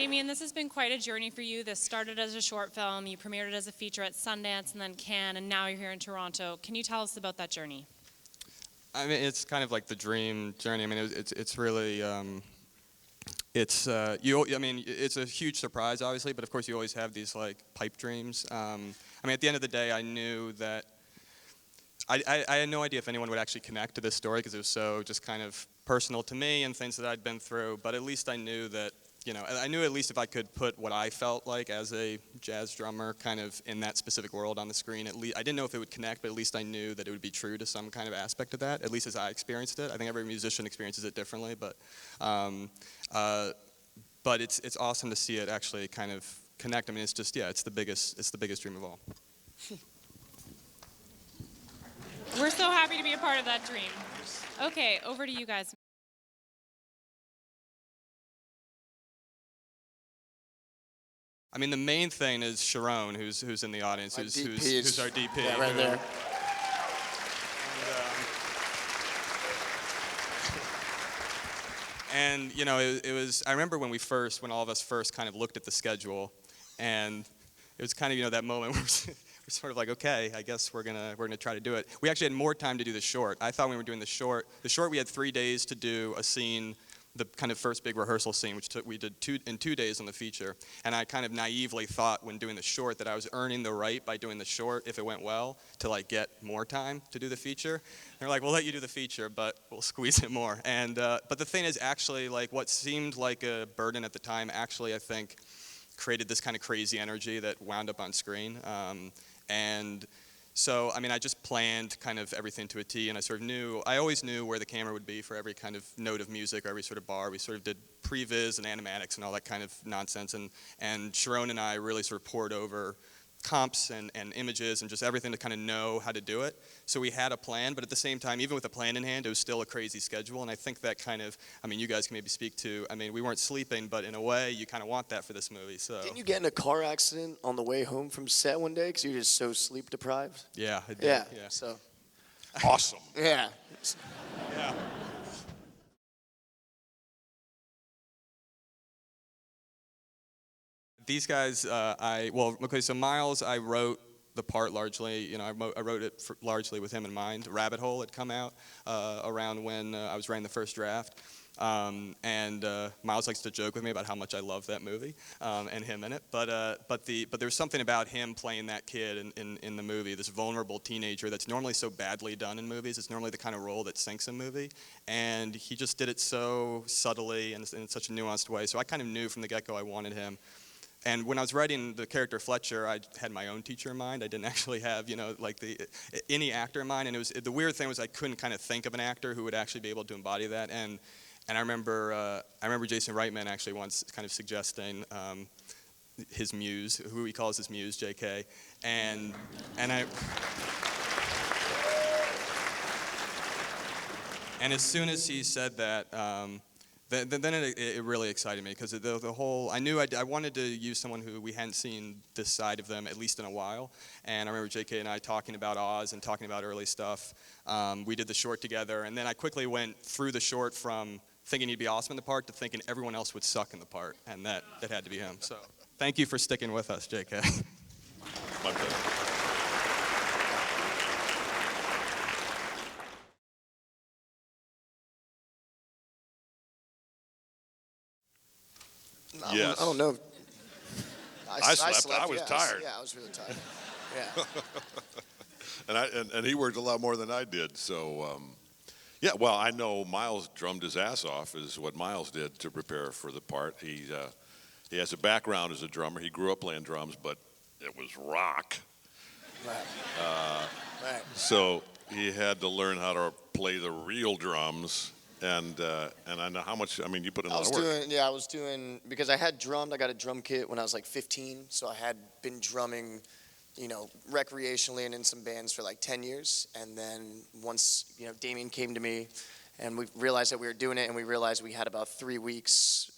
Damien, this has been quite a journey for you. This started as a short film, you premiered it as a feature at Sundance and then Cannes, and now you're here in Toronto. Can you tell us about that journey? I mean, it's kind of like the dream journey. I mean, it's really, it's it's a huge surprise, obviously, but of course you always have these like pipe dreams. I mean, at the end of the day, I knew that I had no idea if anyone would actually connect to this story because it was so just kind of personal to me and things that I'd been through. But at least I knew that, I knew at least if I could put what I felt like as a jazz drummer kind of in that specific world on the screen, at least I didn't know if it would connect, but at least I knew that it would be true to some kind of aspect of that, at least as I experienced it. I think every musician experiences it differently, but it's awesome to see it actually kind of connect. I mean, it's just, yeah, it's the biggest dream of all. We're so happy to be a part of that dream. Okay, over to you guys. I mean, the main thing is Sharon, who's in the audience, who's our DP. Yeah, right there. And it was. I remember when all of us first kind of looked at the schedule, and it was kind of that moment where we're sort of like, okay, I guess we're gonna try to do it. We actually had more time to do the short. I thought when we were doing the short we had 3 days to do a scene, the kind of first big rehearsal scene, which we did 2 days on the feature. And I kind of naively thought when doing the short that I was earning the right by doing the short, if it went well, to like get more time to do the feature. And they're like, we'll let you do the feature, but we'll squeeze it more. And but the thing is, actually, like what seemed like a burden at the time, actually I think created this kind of crazy energy that wound up on screen. And so, I mean, I just planned kind of everything to a T, and I always knew where the camera would be for every kind of note of music or every sort of bar. We sort of did previs and animatics and all that kind of nonsense, and Sharon and I really sort of poured over comps and images and just everything to kind of know how to do it. So we had a plan, but at the same time, even with a plan in hand, it was still a crazy schedule, and I think that kind of, I mean, you guys can maybe speak to, I mean, we weren't sleeping, but in a way, you kind of want that for this movie, so. Didn't you get in a car accident on the way home from set one day because you were just so sleep deprived? Yeah, I did. Yeah. So. Awesome. Yeah. Yeah. These guys, so Miles, I wrote the part largely, I wrote it largely with him in mind. Rabbit Hole had come out around when I was writing the first draft. And Miles likes to joke with me about how much I love that movie and him in it. But there's something about him playing that kid in the movie, this vulnerable teenager that's normally so badly done in movies. It's normally the kind of role that sinks in movie. And he just did it so subtly and in such a nuanced way. So I kind of knew from the get-go I wanted him. And when I was writing the character Fletcher, I had my own teacher in mind. I didn't actually have, any actor in mind. And the weird thing was I couldn't kind of think of an actor who would actually be able to embody that. And I remember Jason Reitman actually once kind of suggesting his muse, who he calls his muse, J.K. And as soon as he said that, then it really excited me because the whole, I knew I wanted to use someone who we hadn't seen this side of them at least in a while. And I remember J.K. and I talking about Oz and talking about early stuff. We did the short together, and then I quickly went through the short from thinking he'd be awesome in the part to thinking everyone else would suck in the part, and that had to be him. So thank you for sticking with us, J.K. My pleasure. Yes. I don't know. I slept. I was tired. Yeah, I was really tired. Yeah. and he worked a lot more than I did. So, yeah. Well, I know Miles drummed his ass off. Is what Miles did to prepare for the part. He has a background as a drummer. He grew up playing drums, but it was rock. Right. Right. So he had to learn how to play the real drums. And I know how much, I mean, you put in a lot of work. I was doing, because I had drummed, I got a drum kit when I was like 15, so I had been drumming, recreationally and in some bands for like 10 years. And then once, Damien came to me and we realized that we were doing it, and we realized we had about 3 weeks,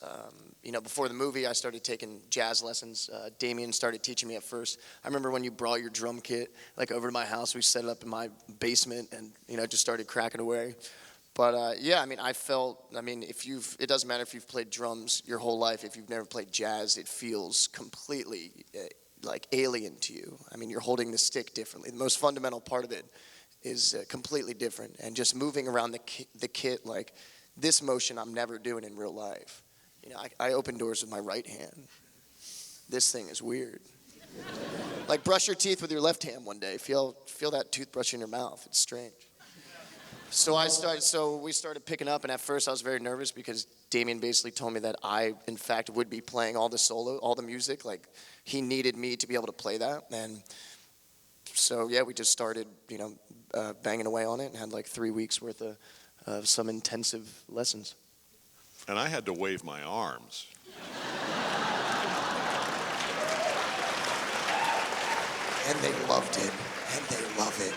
before the movie, I started taking jazz lessons. Damien started teaching me at first. I remember when you brought your drum kit, like over to my house, we set it up in my basement and, just started cracking away. But yeah, I mean, it doesn't matter if you've played drums your whole life. If you've never played jazz, it feels completely like alien to you. I mean, you're holding the stick differently. The most fundamental part of it is completely different. And just moving around the kit, like this motion I'm never doing in real life. You know, I open doors with my right hand. This thing is weird. Like brush your teeth with your left hand one day. Feel that toothbrush in your mouth. It's strange. So we started picking up, and at first I was very nervous because Damien basically told me that I, in fact, would be playing all the music. Like he needed me to be able to play that, and so yeah, we just started, banging away on it, and had like 3 weeks worth of some intensive lessons. And I had to wave my arms. And they loved it, and they love it.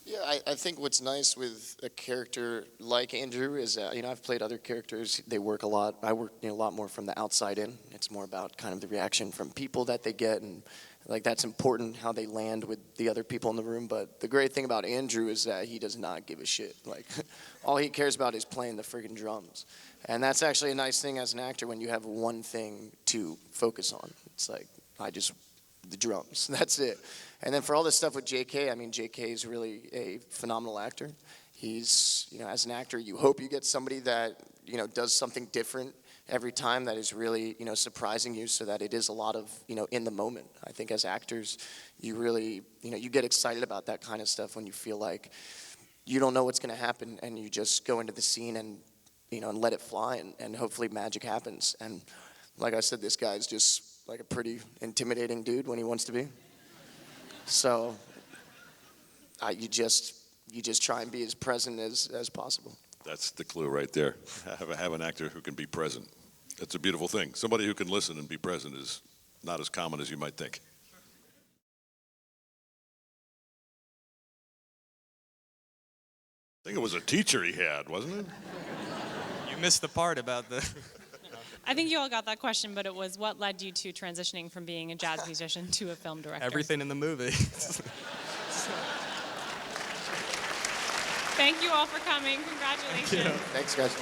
Yeah, I think what's nice with a character like Andrew is, I've played other characters. They work a lot. I work a lot more from the outside in. It's more about kind of the reaction from people that they get, and like that's important how they land with the other people in the room. But the great thing about Andrew is that he does not give a shit. Like all he cares about is playing the friggin' drums, and that's actually a nice thing as an actor when you have one thing to focus on. It's like the drums. That's it. And then for all this stuff with JK, I mean, JK is really a phenomenal actor. He's, as an actor, you hope you get somebody that, does something different every time that is really, surprising you so that it is a lot of, in the moment. I think as actors, you really, you get excited about that kind of stuff when you feel like you don't know what's going to happen and you just go into the scene and, and let it fly and hopefully magic happens. And like I said, this guy's just like a pretty intimidating dude when he wants to be. So you just try and be as present as possible. That's the clue right there. Have an actor who can be present. That's a beautiful thing. Somebody who can listen and be present is not as common as you might think. I think it was a teacher he had, wasn't it? You missed the part about the. I think you all got that question, but it was what led you to transitioning from being a jazz musician to a film director? Everything in the movie. Thank you all for coming. Congratulations. Thanks, guys.